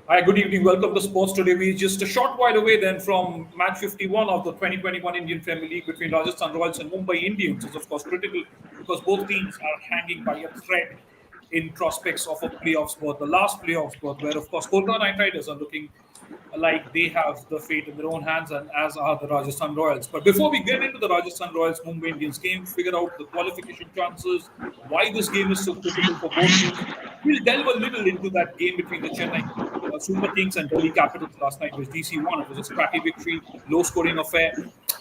Hi, good evening. Welcome to Sports Today. We're just a short while away then from match 51 of the 2021 Indian Premier League between Rajasthan Royals and Mumbai Indians. It's of course critical because both teams are hanging by a thread in prospects of a playoff spot, the last playoff spot, where of course Kolkata Knight Riders are looking like they have the fate in their own hands, and as are the Rajasthan Royals. But before we get into the Rajasthan Royals Mumbai Indians game, figure out the qualification chances, why this game is so critical for both teams, we'll delve a little into that game between the Chennai Super Kings and Delhi Capitals last night, which DC won. It was a scrappy victory, low scoring affair,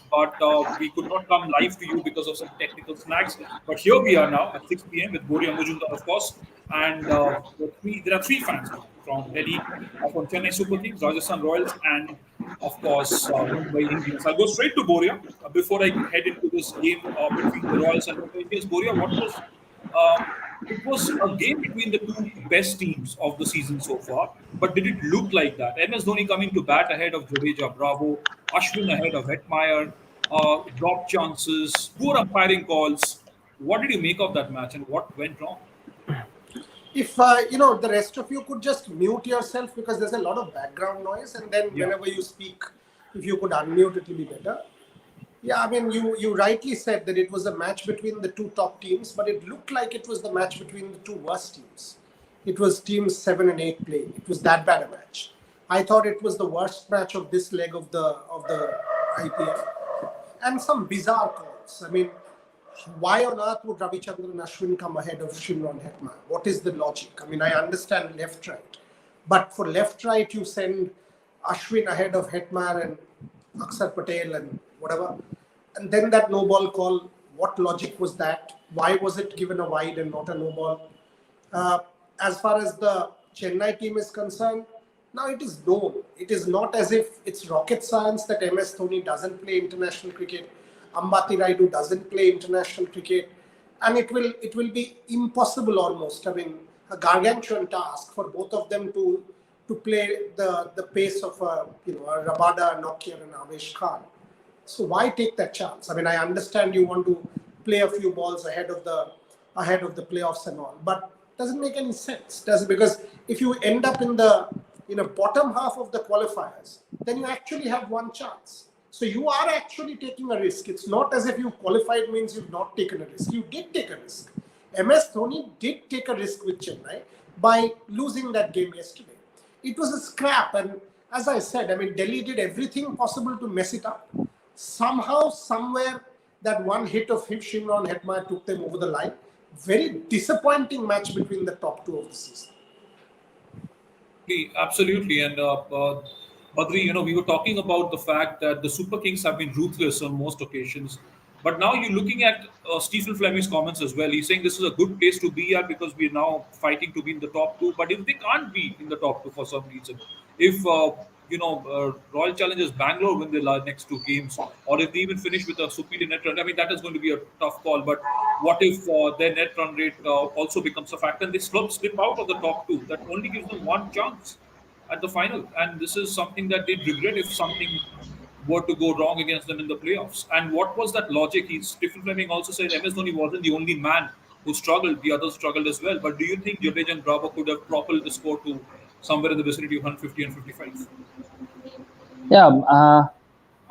but we could not come live to you because of some technical snags. But here we are now at 6 p.m. with Boria Mujumdar, of course, and there are three fans now from Delhi, from Chennai Super Kings, Rajasthan Royals, and of course Mumbai Indians. I'll go straight to Boria before I head into this game between the Royals and Mumbai Indians. Boria, what was it was a game between the two best teams of the season so far, but did it look like that? MS Dhoni coming to bat ahead of Jadeja, Bravo, Ashwin ahead of Hetmeyer, drop chances, poor umpiring calls. What did you make of that match and what went wrong? If the rest of you could just mute yourself because there's a lot of background noise, and then whenever you speak, if you could unmute, it will be better. Yeah, I mean, you rightly said that it was a match between the two top teams, but it looked like it was the match between the two worst teams. It was teams 7 and 8 playing. It was that bad a match. I thought it was the worst match of this leg of the IPL, and some bizarre calls. I mean, why on earth would Ravichandran and Ashwin come ahead of Shimron Hetman? What is the logic? I mean, I understand left-right, but for left-right, you send Ashwin ahead of Hetman and Aksar Patel and whatever. And then that no ball call, what logic was that? Why was it given a wide and not a no ball? As far as the Chennai team is concerned, now it is known. It is not as if it's rocket science that MS Dhoni doesn't play international cricket. Ambati Raidu doesn't play international cricket. And it will be impossible almost. I mean, a gargantuan task for both of them to play the pace of a Rabada, Nokia and Avesh Khan. So why take that chance? I mean, I understand you want to play a few balls ahead of the playoffs and all, but it doesn't make any sense, does it? Because if you end up in the bottom half of the qualifiers, then you actually have one chance. So you are actually taking a risk. It's not as if you qualified means you've not taken a risk. You did take a risk. MS Dhoni did take a risk with Chennai by losing that game yesterday. It was a scrap, and as I said, I mean, Delhi did everything possible to mess it up. Somehow, somewhere, that one hit of Shimron Hetmeyer took them over the line. Very disappointing match between the top two of the season. Absolutely, and Badri, we were talking about the fact that the Super Kings have been ruthless on most occasions. But now you're looking at Stephen Fleming's comments as well. He's saying this is a good place to be at because we're now fighting to be in the top two. But if they can't be in the top two for some reason, if Royal Challengers Bangalore win their next two games, or if they even finish with a superior net run, I mean that is going to be a tough call. But what if their net run rate also becomes a factor and they slip out of the top two? That only gives them one chance at the final, and this is something that they'd regret if something were to go wrong against them in the playoffs. And what was that logic? Stephen Fleming also said MS Dhoni wasn't the only man who struggled; the others struggled as well. But do you think Jadeja and Bravo could have propelled the score to somewhere in the vicinity of 150 and 55? Yeah,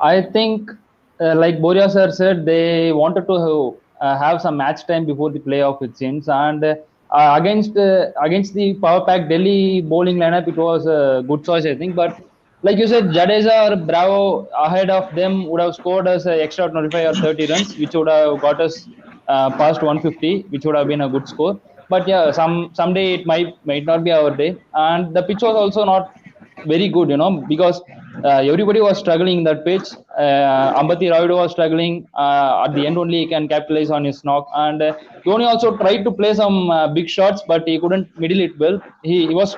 I think, like Boria sir said, they wanted to have some match time before the playoff, it seems, and against the power pack Delhi bowling lineup, it was a good choice, I think. But like you said, Jadeja or Bravo ahead of them would have scored us extra 25 or 30 runs, which would have got us past 150, which would have been a good score. But yeah, someday it might not be our day, and the pitch was also not very good, because everybody was struggling in that pitch. Ambati Raidu was struggling. At the end, only he can capitalize on his knock. And Dhoni also tried to play some big shots, but he couldn't middle it well. He was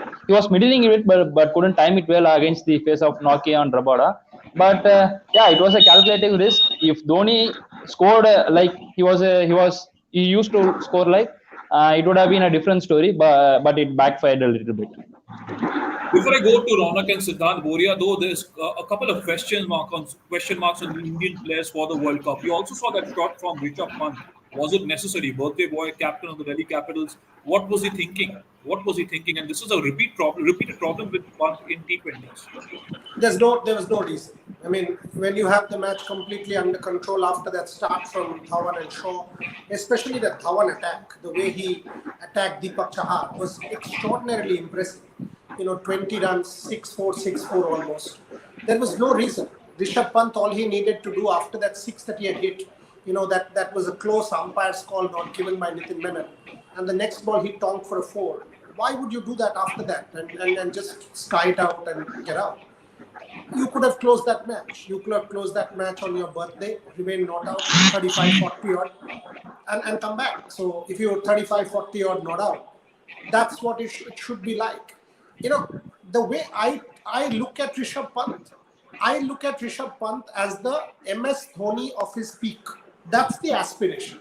middling it, but couldn't time it well against the face of Nokia and Rabada. But yeah, it was a calculated risk. If Dhoni scored like he used to score like, it would have been a different story. But it backfired a little bit. Before I go to Ronak and Siddhant Boria, though, there's a couple of question marks on the Indian players for the World Cup. You also saw that shot from Rishabh Pant Was it necessary? Birthday boy, captain of the Delhi Capitals. What was he thinking? What was he thinking? And this is a repeated problem with Pant in T20s. There was no reason. I mean, when you have the match completely under control after that start from Dhawan and Shaw, especially the Dhawan attack, the way he attacked Deepak Chahar was extraordinarily impressive. 20 runs, 6-4, 6-4 almost. There was no reason. Rishabh Pant, all he needed to do after that six that he had hit, that was a close umpire's call not given by Nitin Menon. And the next ball he tonked for a 4. Why would you do that after that and just strike out and get out? You could have closed that match. You could have closed that match on your birthday, remain not out, 35, 40 odd, and come back. So if you're 35, 40 odd not out, that's what it should be like. The way I look at Rishabh Pant as the MS Dhoni of his peak. That's the aspiration.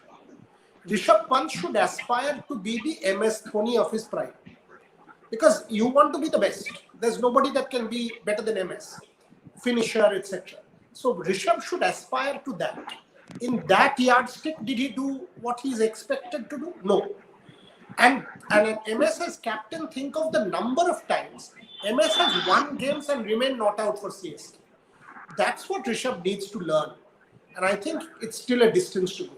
Rishabh Pant should aspire to be the MS Dhoni of his prime. Because you want to be the best. There's nobody that can be better than MS. Finisher, etc. So Rishabh should aspire to that. In that yardstick, did he do what he's expected to do? No. And an MS as captain, think of the number of times MS has won games and remained not out for CSK. That's what Rishabh needs to learn. And I think it's still a distance to go.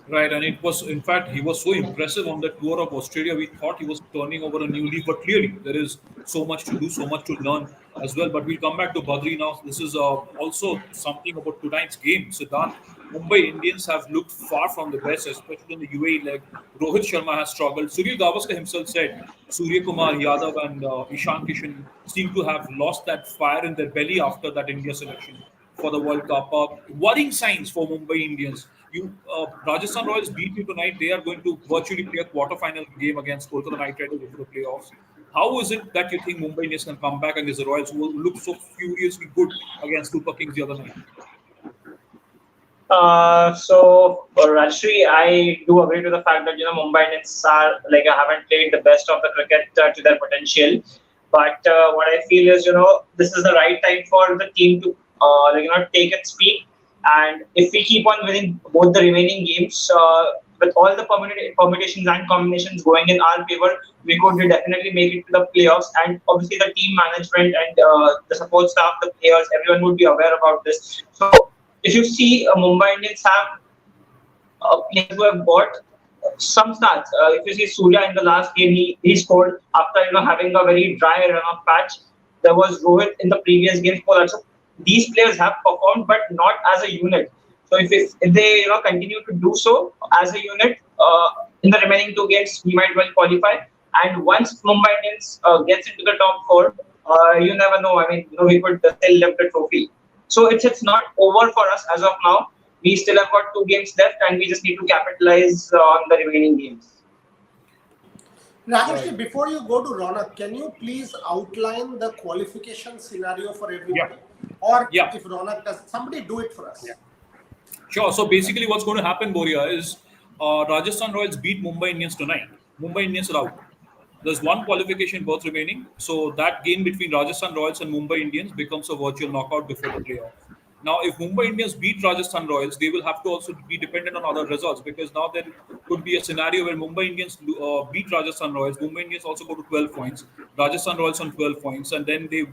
Right, and it was, in fact, he was so impressive on the tour of Australia. We thought he was turning over a new leaf, but clearly there is so much to do, so much to learn as well. But we'll come back to Badri now. This is also something about tonight's game. Siddharth, Mumbai Indians have looked far from the best, especially in the UAE leg. Rohit Sharma has struggled. Sunil Gavaskar himself said Surya Kumar Yadav and Ishan Kishan seem to have lost that fire in their belly after that India selection for the World Cup. Worrying signs for Mumbai Indians. Rajasthan Royals beat you tonight. They are going to virtually play a quarter-final game against Kolkata Knight Riders for the playoffs. How is it that you think Mumbai Indians can come back against the Royals, who looked so furiously good against Super Kings the other night? Rajshri, I do agree to the fact that Mumbai Indians haven't played the best of the cricket to their potential. But what I feel is this is the right time for the team to take its peak. And if we keep on winning both the remaining games, with all the permutations and combinations going in our favor, we could definitely make it to the playoffs. And obviously, the team management and the support staff, the players, everyone would be aware about this. So, if you see Mumbai Indians have players who have got some stats. If you see Surya in the last game, he scored after having a very dry run-off patch. There was Rohit in the previous game scored also. These players have performed, but not as a unit. So if they continue to do so as a unit in the remaining 2 games, we might well qualify. And once Mumbai Indians gets into the top 4, you never know. I mean, we could still lift the trophy. So it's not over for us as of now. We still have got 2 games left, and we just need to capitalize on the remaining games. Rajesh, before you go to Ronak, can you please outline the qualification scenario for everybody? Yeah. Or if Ronak does, somebody do it for us. Yeah. Sure. So basically what's going to happen, Boria, is Rajasthan Royals beat Mumbai Indians tonight. Mumbai Indians are out. There's 1 qualification berth remaining. So that game between Rajasthan Royals and Mumbai Indians becomes a virtual knockout before the playoff. Now, if Mumbai Indians beat Rajasthan Royals, they will have to also be dependent on other results, because now there could be a scenario where Mumbai Indians beat Rajasthan Royals. Mumbai Indians also go to 12 points. Rajasthan Royals on 12 points, and then they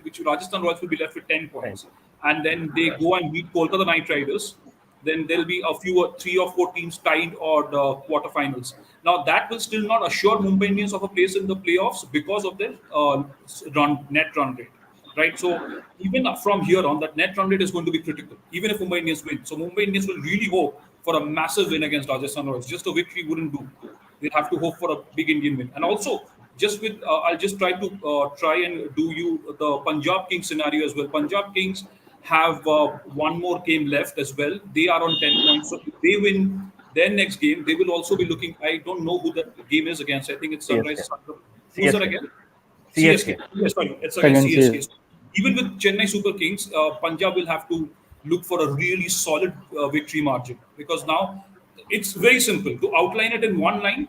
which Rajasthan Royals will be left with 10 points. And then they go and beat Kolkata Knight Riders. Then there'll be 3 or 4 teams tied or the quarterfinals. Now, that will still not assure Mumbai Indians of a place in the playoffs because of their net run rate. Right, so even from here on, that net run rate is going to be critical, even if Mumbai Indians win. So Mumbai Indians will really hope for a massive win against Rajasthan Royals. Just a victory wouldn't do. They'll have to hope for a big Indian win. And also, I'll just try and do you the Punjab Kings scenario as well. Punjab Kings have 1 more game left as well. They are on 10 points. So if they win their next game, they will also be looking. I don't know who that game is against. I think it's Sunrise. Who's that again? CSK. Yes, sorry, it's against CSK. Even with Chennai Super Kings, Punjab will have to look for a really solid victory margin, because now it's very simple. To outline it in one line,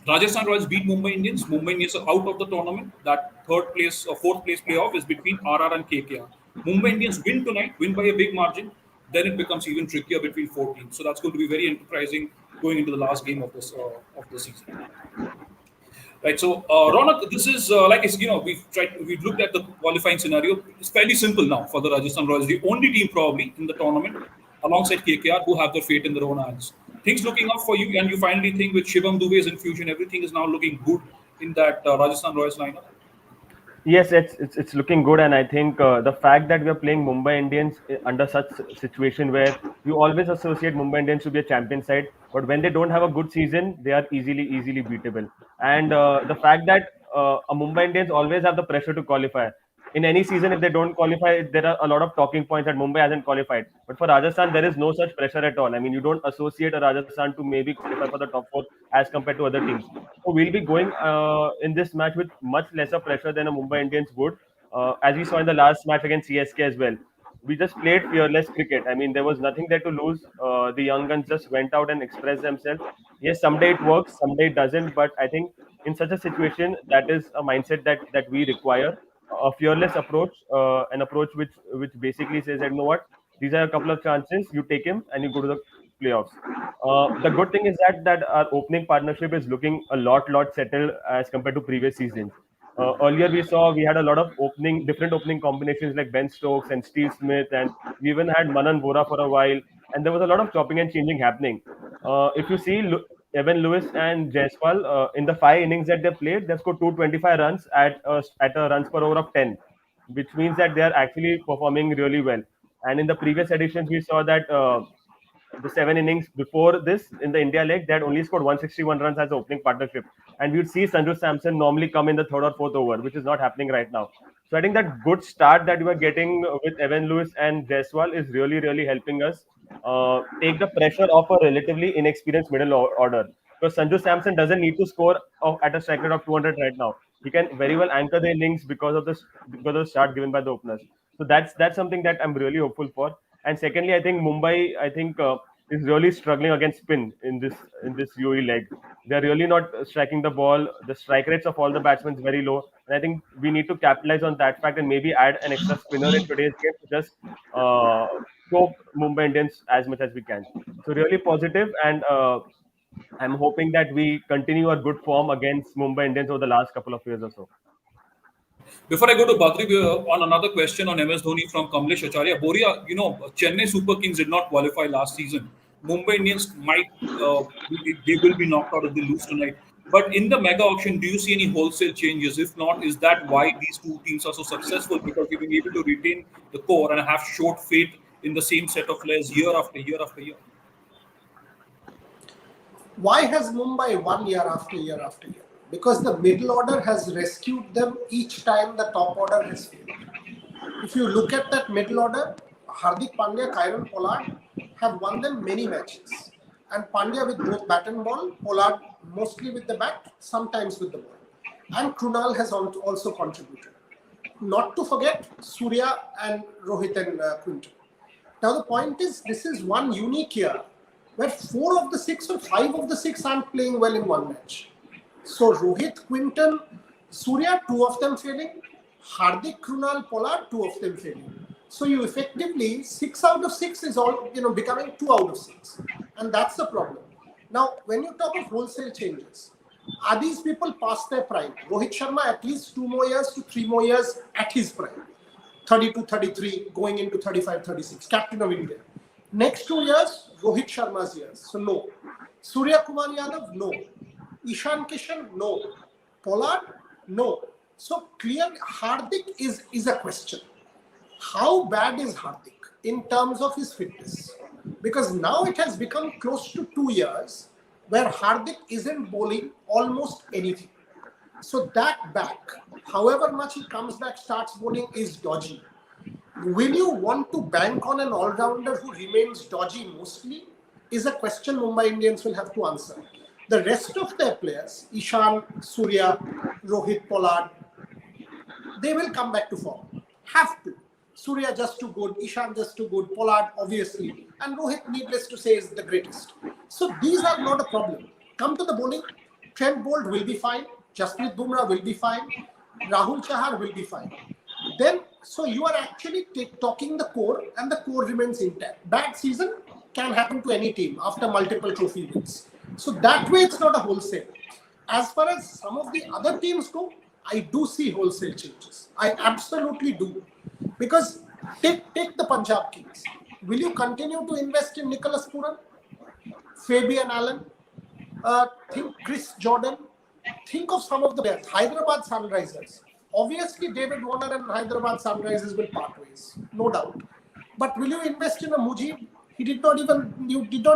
Rajasthan Royals beat Mumbai Indians. Mumbai Indians are out of the tournament. That 3rd place or 4th place playoff is between RR and KKR. Mumbai Indians win tonight, win by a big margin. then it becomes even trickier between four teams. So that's going to be very enterprising going into the last game of the season. Right. So, Ronak, this is we've looked at the qualifying scenario. It's fairly simple now for the Rajasthan Royals, the only team probably in the tournament, alongside KKR, who have their fate in their own hands. Things looking up for you, and you finally think with Shivam Dube's infusion, everything is now looking good in that Rajasthan Royals lineup. Yes, it's looking good, and I think the fact that we are playing Mumbai Indians under such situation where you always associate Mumbai Indians to be a champion side, but when they don't have a good season, they are easily beatable. And the fact that a Mumbai Indians always have the pressure to qualify. In any season, if they don't qualify, there are a lot of talking points that Mumbai hasn't qualified. But for Rajasthan, there is no such pressure at all. I mean, you don't associate a Rajasthan to maybe qualify for the top four as compared to other teams. So we'll be going in this match with much lesser pressure than a Mumbai Indians would, as we saw in the last match against CSK as well. We just played fearless cricket. I mean, there was nothing there to lose. The young guns just went out and expressed themselves. Yes, someday it works, someday it doesn't. But I think in such a situation, that is a mindset that we require. A fearless approach, an approach which basically says that, you know what, these are a couple of chances, you take him and you go to the playoffs. The good thing is that our opening partnership is looking a lot settled as compared to previous seasons. Earlier we saw we had a lot of different opening combinations like Ben Stokes and Steve Smith, and we even had Manan Vora for a while, and there was a lot of chopping and changing happening. If you see Evan Lewis and Jaiswal, in the 5 innings that they played, they scored 225 runs at a runs per over of 10, which means that they are actually performing really well. And in the previous editions, we saw that the 7 innings before this in the India leg, they had only scored 161 runs as an opening partnership. And we'd see Sanju Samson normally come in the third or fourth over, which is not happening right now. So I think that good start that we are getting with Evan Lewis and Jaiswal is really helping us take the pressure off a relatively inexperienced middle order. Because Sanju Samson doesn't need to score at a strike rate of 200 right now. He can very well anchor the innings because of the start given by the openers. So that's something that I'm really hopeful for. And secondly, I think Mumbai, is really struggling against spin in this UAE leg. They're really not striking the ball. The strike rates of all the batsmen is very low, and I think we need to capitalize on that fact and maybe add an extra spinner in today's game to just scope Mumbai Indians as much as we can. So really positive, and I'm hoping that we continue our good form against Mumbai Indians over the last couple of years or so. Before I go to Badri, on another question on MS Dhoni from Kamlesh Acharya, Boria, Chennai Super Kings did not qualify last season. Mumbai Indians they will be knocked out if they lose tonight. But in the mega auction, do you see any wholesale changes? If not, is that why these two teams are so successful? Because they've been able to retain the core and have short faith in the same set of players year after year after year. Why has Mumbai won year after year after year? Because the middle order has rescued them each time the top order has failed. If you look at that middle order, Hardik Pandya, Kieron Pollard have won them many matches. And Pandya with both bat and ball, Pollard mostly with the bat, sometimes with the ball. And Krunal has also contributed. Not to forget Surya and Rohit and Quinton. Now the point is, this is one unique year where 4 of the 6 or 5 of the 6 aren't playing well in one match. So Rohit, Quinton, Surya, 2 of them failing. Hardik, Krunal, Pollard, 2 of them failing. So you effectively 6 out of 6 is all becoming 2 out of 6, and that's the problem. Now, when you talk of wholesale changes, are these people past their prime? Rohit Sharma at least 2 more years to 3 more years at his prime, 32, 33, going into 35, 36, captain of India. Next 2 years, Rohit Sharma's years. So no. Surya Kumar Yadav, no. Ishan Kishan, no. Pollard, no. So clearly, Hardik is a question. How bad is Hardik in terms of his fitness? Because now it has become close to 2 years where Hardik isn't bowling almost anything. So that back, however much he comes back, starts bowling, is dodgy. Will you want to bank on an all-rounder who remains dodgy mostly? Is a question Mumbai Indians will have to answer. The rest of their players, Ishan, Surya, Rohit, Pollard, they will come back to form. Have to. Surya just too good, Ishan just too good, Pollard obviously, and Rohit, needless to say, is the greatest. So these are not a problem. Come to the bowling, Trent Bolt will be fine, Jasprit Bumrah will be fine, Rahul Chahar will be fine. then so you are actually talking the core, and the core remains intact. Bad season can happen to any team after multiple trophy wins. So that way, it's not a wholesale. As far as some of the other teams go, I do see wholesale changes. I absolutely do. Because take the Punjab Kings. Will you continue to invest in Nicholas Puran, Fabian Allen, think Chris Jordan? Think of some of the players. Hyderabad Sunrisers. Obviously, David Warner and Hyderabad Sunrisers will part ways, no doubt. But will you invest in a Mujib? You did not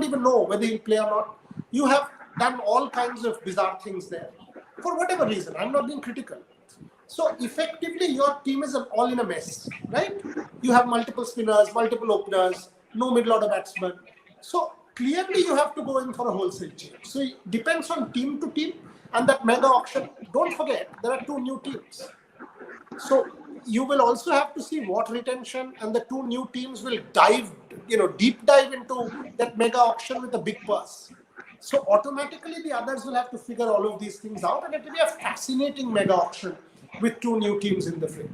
even know whether he'll play or not. You have done all kinds of bizarre things there. For whatever reason, I'm not being critical. So effectively, your team is all in a mess, right? You have multiple spinners, multiple openers, no middle order batsmen. So clearly, you have to go in for a wholesale change. So it depends on team to team, and that mega auction. Don't forget, there are 2 new teams. So you will also have to see what retention, and the 2 new teams will deep dive into that mega auction with a big purse. So automatically the others will have to figure all of these things out, and it will be a fascinating mega auction with 2 new teams in the frame.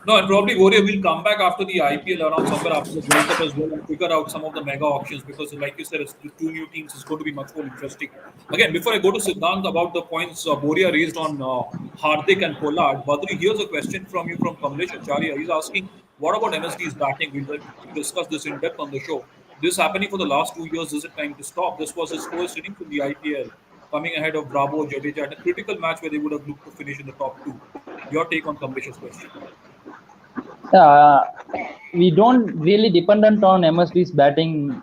No, and probably Warrior will come back after the IPL around somewhere after the World Cup as well and figure out some of the mega auctions, because, like you said, it's the 2 new teams is going to be much more interesting. Again, before I go to Siddhant about the points Boria raised on Hardik and Pollard, Badri, here's a question from you from Kamlesh Acharya. He's asking, what about MSD's batting? We'll discuss this in depth on the show. This happening for the last 2 years. Is it time to stop? This was his first inning in the IPL, coming ahead of Bravo, Jadeja, at a critical match where they would have looked to finish in the top 2. Your take on Kamlesh's question? We don't really dependent on MSD's batting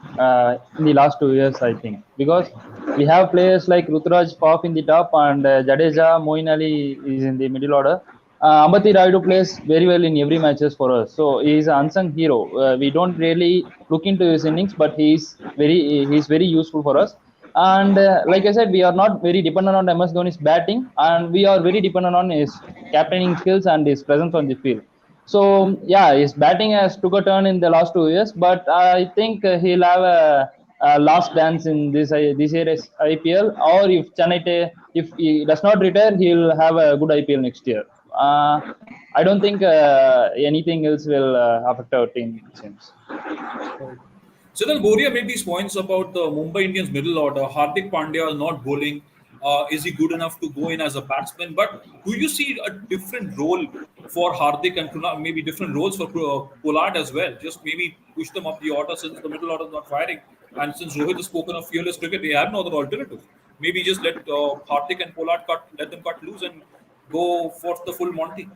in the last 2 years, I think, because we have players like Rutraj Faf in the top, and Jadeja, Moeen Ali is in the middle order. Ambati Raidu plays very well in every matches for us, so he is an unsung hero. We don't really look into his innings, but he's very useful for us. And like I said, we are not very dependent on MS Dhoni's batting, and we are very dependent on his captaining skills and his presence on the field. So yeah, his batting has took a turn in the last 2 years, but I think he'll have a last dance in this year's IPL. Or if he does not retire, he'll have a good IPL next year. I don't think anything else will affect our team, it seems. So then Boria made these points about the Mumbai Indians middle order. Hardik Pandya is not bowling. Is he good enough to go in as a batsman? But do you see a different role for Hardik and Kunal, maybe different roles for Pollard as well? Just maybe push them up the order since the middle order is not firing. And since Rohit has spoken of fearless cricket, they have no other alternative. Maybe just let Hardik and Pollard let them cut loose and go for the full Monty.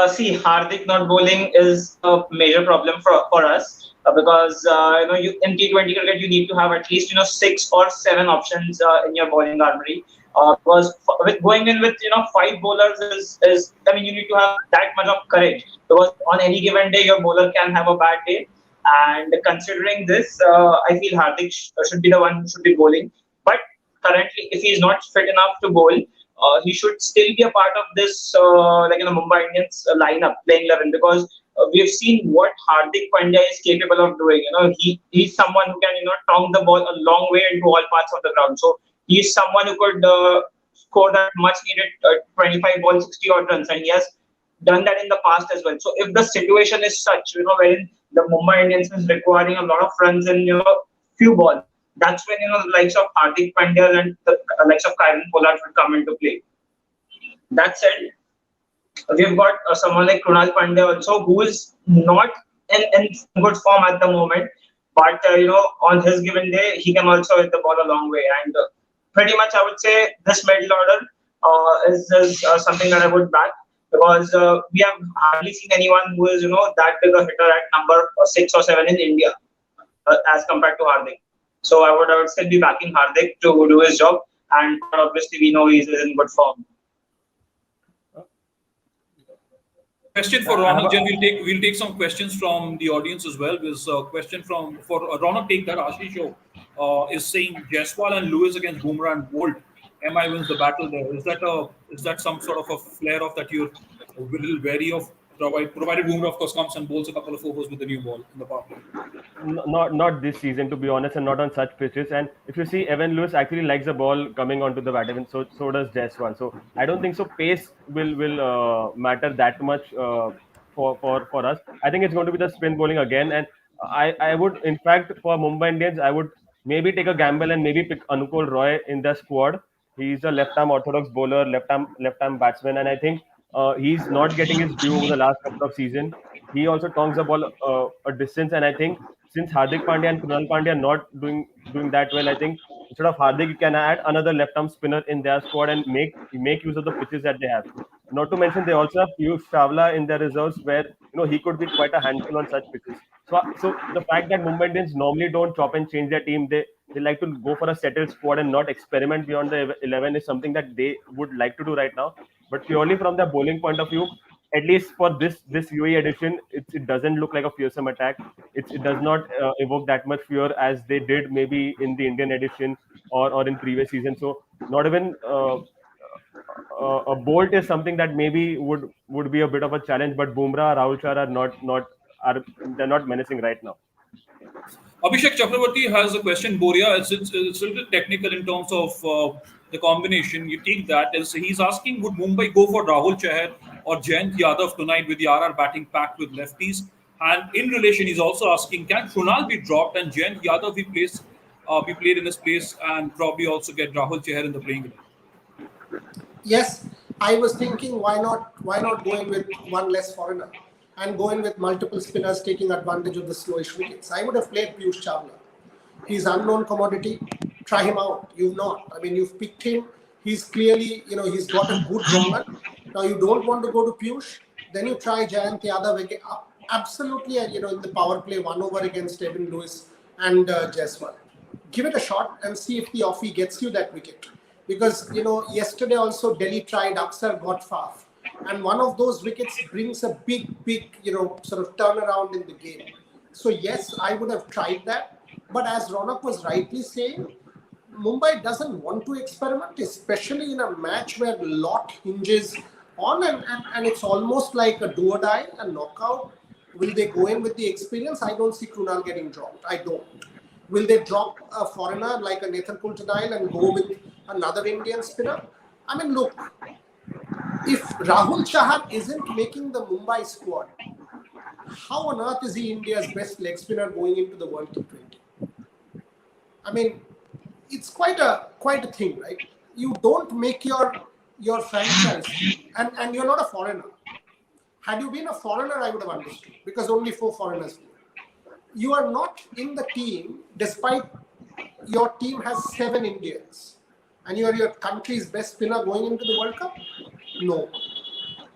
See, Hardik not bowling is a major problem for us because in T20 cricket you need to have at least 6 or 7 options in your bowling armory. Because with going in with 5 bowlers is you need to have that much of courage, because on any given day your bowler can have a bad day. And considering this, I feel Hardik should be the one who should be bowling. But currently, if he is not fit enough to bowl, he should still be a part of this Mumbai Indians lineup, playing 11, because we've seen what Hardik Pandya is capable of doing. He's someone who can tong the ball a long way into all parts of the ground. So he's someone who could score that much needed 25 balls, 60 odd runs, and he has done that in the past as well. So if the situation is such, wherein the Mumbai Indians is requiring a lot of runs in few balls, that's when the likes of Hardik Pandya and the likes of Kieron Pollard will come into play. That said, we've got someone like Krunal Pandya also, who is not in good form at the moment, but on his given day he can also hit the ball a long way. And pretty much I would say this middle order is something that I would back, because we have hardly seen anyone who is that big a hitter at number 6 or 7 in India as compared to Hardik. So I would still be backing Hardik to do his job, and obviously we know he's in good form. Question for Ronald. Jen, we'll take some questions from the audience as well. There's a question for Ronald. Take that. Ashish is saying Jaiswal and Lewis against Bumrah and Bolt. MI wins the battle there. Is that some sort of a flare off that you're a little wary of provided Bumrah, of course, comes and bowls a couple of overs with the new ball in the power play. Not this season, to be honest, and not on such pitches. And if you see, Evan Lewis actually likes the ball coming onto the batter, and so does Jaiswal. So I don't think so. Pace will matter that much for us. I think it's going to be the spin bowling again, and I would, in fact, for Mumbai Indians, I would maybe take a gamble and maybe pick Anukul Roy in the squad. He's a left-arm orthodox bowler, left-arm batsman, and I think he's not getting his due over the last couple of seasons. He also tongs the ball a distance, and I think since Hardik Pandya and Krunal Pandya are not doing that well, I think instead of Hardik, you can add another left-arm spinner in their squad and make use of the pitches that they have. Not to mention they also have Piyush Chawla in their reserves, where he could be quite a handful on such pitches. So the fact that Mumbai Indians normally don't chop and change their team, they like to go for a settled squad and not experiment beyond the 11 is something that they would like to do right now. But purely from the bowling point of view, at least for this UAE edition, it doesn't look like a fearsome attack. It does not evoke that much fear as they did maybe in the Indian edition or in previous season. So not even a bolt is something that maybe would be a bit of a challenge. But Bumrah, Rahul Chahar they're not menacing right now. Abhishek Chakravarti has a question. Boria, it's a little technical in terms of the combination. You take that as he's asking, would Mumbai go for Rahul Chahar or Jayant Yadav tonight with the RR batting packed with lefties? And in relation, he's also asking, can Krunal be dropped and Jayant Yadav be played in his place and probably also get Rahul Chahar in the playing 11? Yes, I was thinking why not go in with one less foreigner and go in with multiple spinners taking advantage of the slowish wickets. I would have played Piyush Chawla. He's unknown commodity. Try him out. You've not. I mean, you've picked him. He's clearly, he's got a good bowler. Now you don't want to go to Piyush. Then you try Jayant Yadav again. Absolutely, in the power play, 1 over against Evan Lewis and Jaiswal. Give it a shot and see if the offie gets you that wicket. Because, yesterday also Delhi tried, Aksar got Faf. And one of those wickets brings a big, sort of turnaround in the game. So yes, I would have tried that. But as Ronak was rightly saying, Mumbai doesn't want to experiment, especially in a match where a lot hinges on and it's almost like a do or die, a knockout. Will they go in with the experience? I don't see Krunal getting dropped. I don't. Will they drop a foreigner like a Nathan Coulter-Nile and go with another Indian spinner? I mean, look, if Rahul Chahar isn't making the Mumbai squad, how on earth is he India's best leg spinner going into the World T20? I mean, it's quite a thing, right? You don't make your franchise, and you're not a foreigner. Had you been a foreigner, I would have understood, because only 4 foreigners play. You are not in the team, despite your team has 7 Indians, and you are your country's best spinner going into the World Cup? No.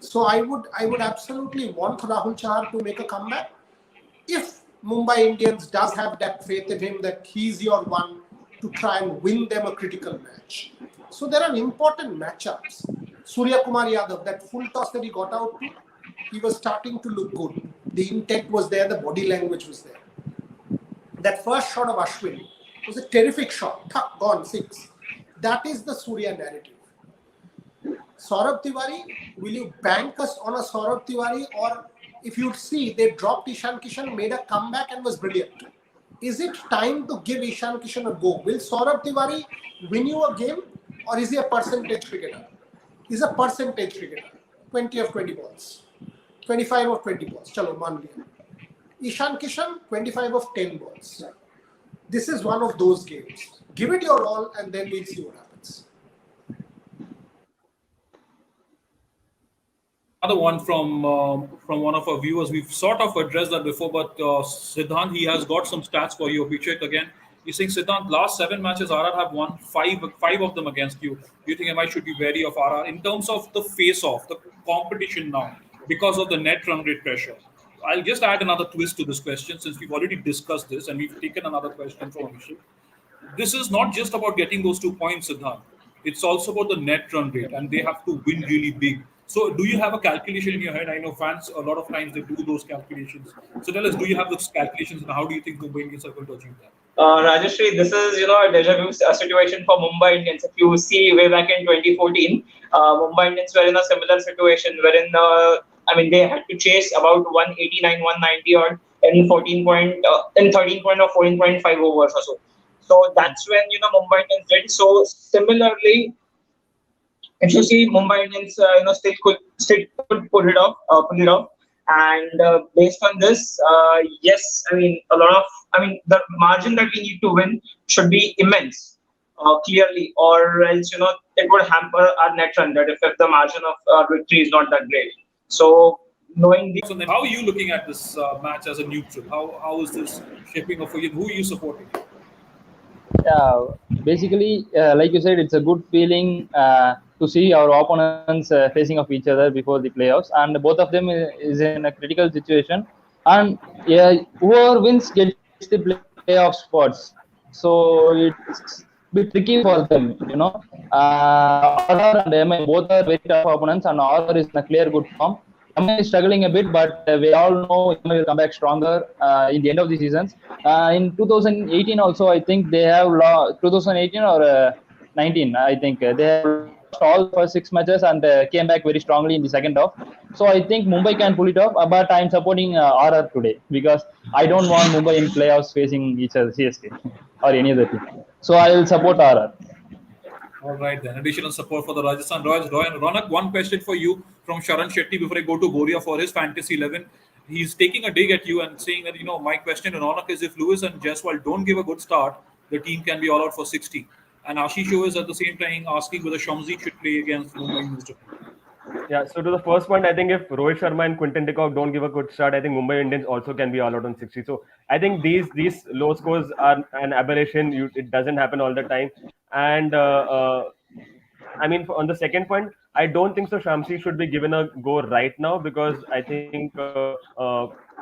So I would absolutely want Rahul Chahar to make a comeback. If Mumbai Indians does have that faith in him that he's your one to try and win them a critical match. So there are important matchups. Surya Kumar Yadav, that full toss that he got out to, he was starting to look good. The intent was there, the body language was there. That first shot of Ashwin was a terrific shot. Tuck, gone, 6. That is the Surya narrative. Saurabh Tiwari, will you bank us on a Saurabh Tiwari, or if you see, they dropped Ishan Kishan, made a comeback and was brilliant. Is it time to give Ishan Kishan a go? Will Saurabh Tiwari win you a game, or is he a percentage cricketer? He's a percentage cricketer. 20 of 20 balls. 25 of 20 balls. Chalo, maan liya. Ishan Kishan, 25 of 10 balls. This is one of those games. Give it your all and then we'll see what happens. Another one from one of our viewers. We've sort of addressed that before, but Siddhant, he has got some stats for you. Abhishek again. He's saying, Siddhant, last 7 matches, RR have won 5 of them against you. Do you think I should be wary of RR in terms of the face-off, the competition now, because of the net run rate pressure? I'll just add another twist to this question since we've already discussed this and we've taken another question from Abhishek. This is not just about getting those 2 points, Siddhant. It's also about the net run rate, and they have to win really big. So do you have a calculation in your head? I know fans, a lot of times they do those calculations. So tell us, do you have those calculations and how do you think Mumbai Indians are going to achieve that? Rajashri, this is, a deja vu situation for Mumbai Indians. If you see way back in 2014, Mumbai Indians were in a similar situation wherein I mean, they had to chase about 189, 190 odd in 14 point, in 13 point or 14.5 overs or so. So that's when Mumbai Indians did. So similarly, if you see Mumbai Indians, still could pull it off. And based on this, yes, I mean the margin that we need to win should be immense, clearly, or else it would hamper our net run rate if the margin of victory is not that great. So knowing So then, how are you looking at this match as a neutral? How is this shaping up for you? Who are you supporting? Yeah, basically, like you said, it's a good feeling to see our opponents facing off each other before the playoffs, and both of them is in a critical situation. And yeah, whoever wins gets the playoff spots. So it's a bit tricky for them, RR and MI both are very tough opponents, and RR is in a clear good form. MI is struggling a bit, but we all know MI will come back stronger in the end of the seasons. In 2018 also, I think they have lost 2018 or 19. I think they have lost all the first 6 matches and came back very strongly in the second half. So I think Mumbai can pull it off, but I'm supporting RR today because I don't want Mumbai in playoffs facing each other, CSK or any other team. So I will support RR. All right, then. Additional support for the Rajasthan Royals. Ronak, one question for you from Sharan Shetty before I go to Boria for his Fantasy 11. He's taking a dig at you and saying that, my question to Ronak is if Lewis and Jaiswal don't give a good start, the team can be all out for 60. And Ashish is at the same time asking whether Shamsi should play against Mumbai Indians. Yeah, so to the first point, I think if Rohit Sharma and Quinton de Kock don't give a good start, I think Mumbai Indians also can be all out on 60. So I think these low scores are an aberration. It doesn't happen all the time. And I mean, on the second point, I don't think so. Shamsi should be given a go right now because I think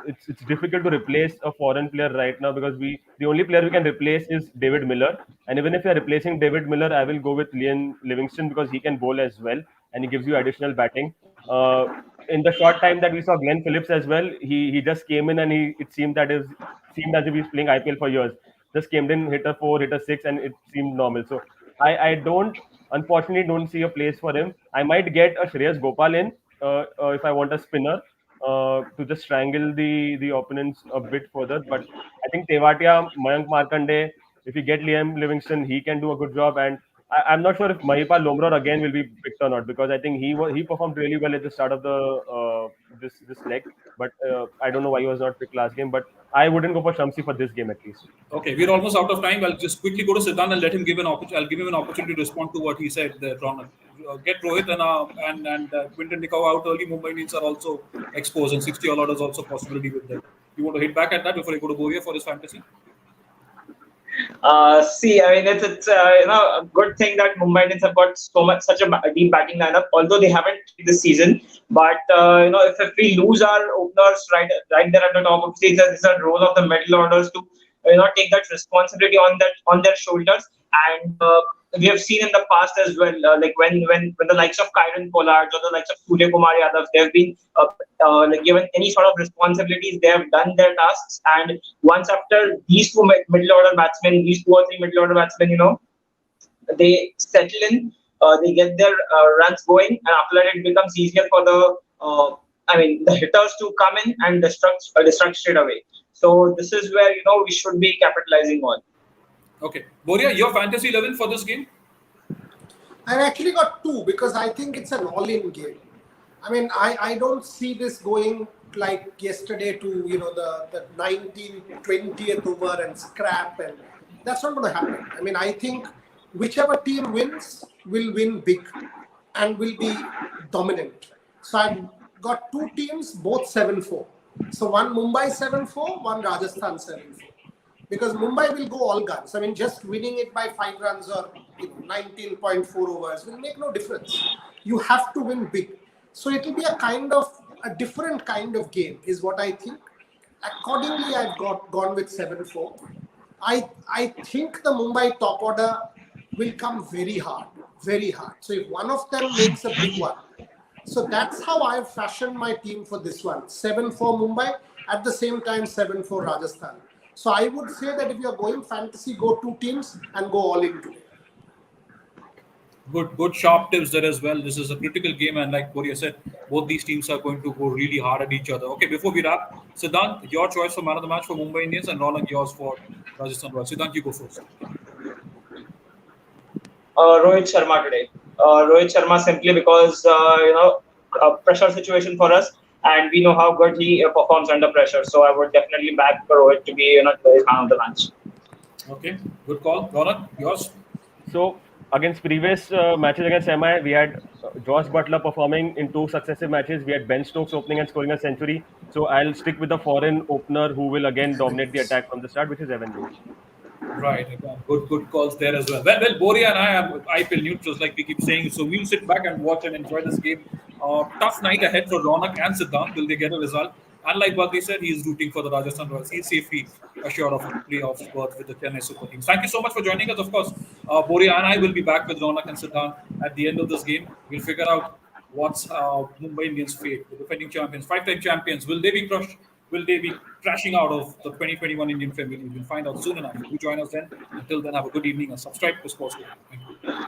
it's difficult to replace a foreign player right now because the only player we can replace is David Miller. And even if you're replacing David Miller, I will go with Liam Livingston because he can bowl as well and he gives you additional batting. In the short time that we saw Glenn Phillips as well, he just came in and it seemed as if he's playing IPL for years. Just came in, hit a 4, hit a 6, and it seemed normal. So I unfortunately don't see a place for him. I might get a Shreyas Gopal in if I want a spinner to just strangle the opponents a bit further. But I think Tewatia, Mayank Markande, if you get Liam Livingston, he can do a good job. And I'm not sure if Mahipal Lomror again will be picked or not because I think he performed really well at the start of the this leg. But I don't know why he was not picked last game. But I wouldn't go for Shamsi for this game at least. Okay, we're almost out of time. I'll just quickly go to Siddhant and let him give an opportunity. I'll give him an opportunity to respond to what he said there, Ronald. Get Rohit and Quinton de Kock out early. Mumbai Indians are also exposed, and 60 all out is also a possibility with them. You want to hit back at that before I go to Boria for his fantasy? See, I mean, it's a good thing that Mumbai Indians have got such a deep batting lineup, although they haven't this season. But if we lose our openers right there at the top of the stage, it's a role of the middle orders to take that responsibility on their shoulders. And we have seen in the past as well, like when the likes of Kyron Pollard or the likes of Surya Kumar Yadav, they have been given any sort of responsibilities, they have done their tasks. And once after these two middle order batsmen, these 2 or 3 middle order batsmen, they settle in, they get their runs going, and after that it becomes easier for the hitters to come in and destruct straight away. So this is where we should be capitalizing on. Okay, Boria, your fantasy 11 for this game? I've actually got 2 because I think it's an all-in game. I mean, I don't see this going like yesterday to the 19th, 20th over and scrap, and that's not going to happen. I mean, I think whichever team wins will win big and will be dominant. So I've got 2 teams, both 7-4. So one Mumbai 7-4, one Rajasthan 7-4. Because Mumbai will go all guns. I mean, just winning it by 5 runs or 19.4 overs will make no difference. You have to win big. So it will be a different kind of game, is what I think. Accordingly, I've gone with 7-4. I think the Mumbai top order will come very hard, very hard. So if one of them makes a big one, so that's how I've fashioned my team for this one. 7-4 Mumbai, at the same time 7-4 Rajasthan. So I would say that if you're going fantasy, go 2 teams and go all in today. Good sharp tips there as well. This is a critical game, and like Korea said, both these teams are going to go really hard at each other. Okay, before we wrap, Siddhant, your choice for man of the match for Mumbai Indians, and Ronak, yours for Rajasthan Royals. Siddhant, you go first. Rohit Sharma today. Rohit Sharma simply because a pressure situation for us, and we know how good he performs under pressure. So I would definitely back Rohit to be the man of the match. Okay, good call. Ronak, yours. So against previous matches against MI, we had Josh Butler performing in 2 successive matches. We had Ben Stokes opening and scoring a century. So I'll stick with the foreign opener who will again dominate the attack from the start, which is Evan Neal. Right, again, good calls there as well. Well, Boria and I are IPL neutrals, like we keep saying. So we'll sit back and watch and enjoy this game. Tough night ahead for Ronak and Siddhant. Will they get a result? Unlike what they said, he's rooting for the Rajasthan Royals. He's safely assured of a playoff berth with the Chennai Super Kings. Thank you so much for joining us. Of course, Boria and I will be back with Ronak and Siddhant at the end of this game. We'll figure out what's Mumbai Indians' fate, the defending champions, 5-time champions. Will they be crushed? Will they be crashing out of the 2021 Indian family? We'll find out soon enough. Do join us then. Until then, have a good evening and subscribe to Sports. Thank you.